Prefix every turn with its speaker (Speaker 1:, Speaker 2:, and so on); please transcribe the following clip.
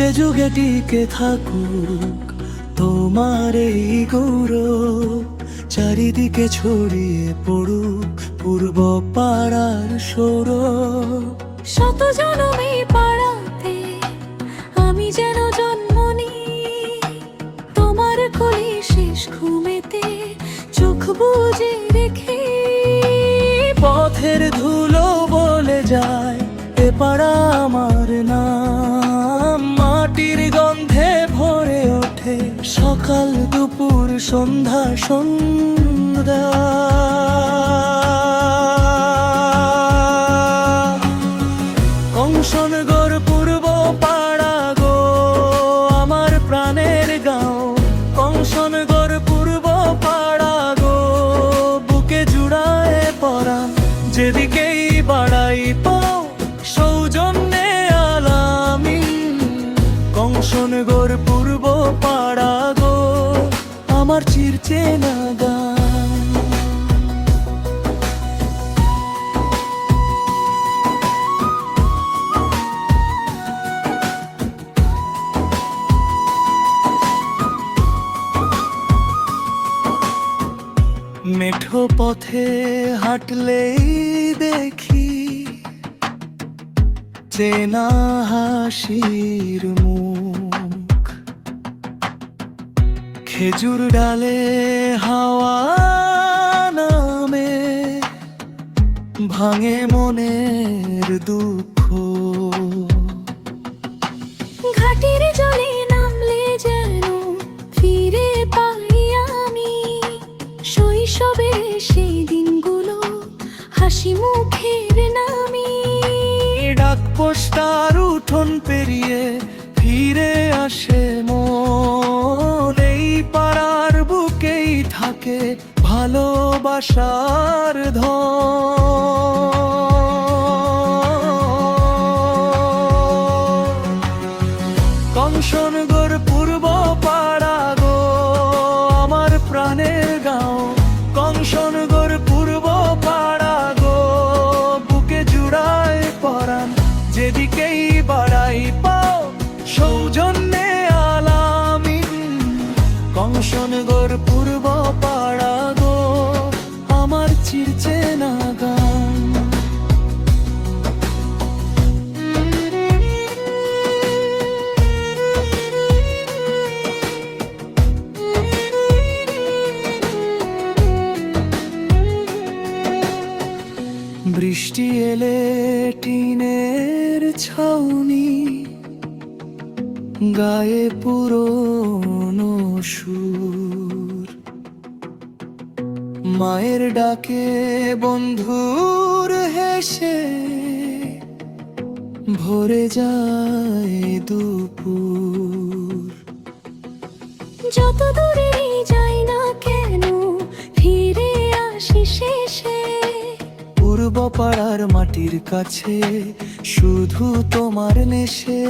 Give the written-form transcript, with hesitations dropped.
Speaker 1: যুগে যুগে টিকে থাকুক তোমার এই গৌরব, চারিদিকে ছড়িয়ে পড়ুক পূর্ব পাড়ার সৌরভ।
Speaker 2: শত জনমে পাড়াতে আমি যেন জন্ম নিই, তোমার কোলে শেষ ঘুমেতে চোখ বুজে রেখে।
Speaker 1: পথের ধুলো বলে যায় এ পাড়া আমার নাম, মাটির গন্ধে ভরে ওঠে সকাল দুপুর সন্ধ্যা সন্ধ্যা। কংসনগর পূর্ব পাড়া গো আমার প্রাণের গাঁও, কংসনগর পূর্ব পাড়া গো বুকে জুড়ায় পড়া। যেদিকেই বাড়াই পাও সৌজন্যে আলামি, কংসনগর পূর্ব পাড়া গো আমার চিরচেনা গান। মেঠো পথে হাঁটলেই দেখি চেনা হাসির মুখ, খেজুর ডালে হাওয়া নামে ভাঙে মনের দুঃখ।
Speaker 2: ঘাটের জলে নামলে যেন ফিরে পাই আমি শৈশবের সেই দিনগুলো, হাসি মুখের নামি।
Speaker 1: ডাক পোস্টার উঠোন পেরিয়ে ফিরে আসে মন, এই পাড়ার বুকেই থাকে ভালোবাসার ধন। কংসনগর পূর্ব পাড়া গো আমার প্রাণের গাঁও, কংসনগর পূর্ব পাড়া গো বুকে জুড়ায় পরাণ। যেদিকেই বাড়াই পাও সৌজন্যে আলামি, কংসনগর পূর্ব পাড়া গো আমার চিরচেনা গান। বৃষ্টি এলে টিনের ছাউনি, গায়ে পুরনো সুর, মায়ের ডাকে বন্ধুর হেসে ভরে যায় দুপুর।
Speaker 2: যত দূরে যাই না কেন ফিরে আসি শেষে,
Speaker 1: পূর্ব পাড়ার মাটির কাছে শুধু তোমার নেশে।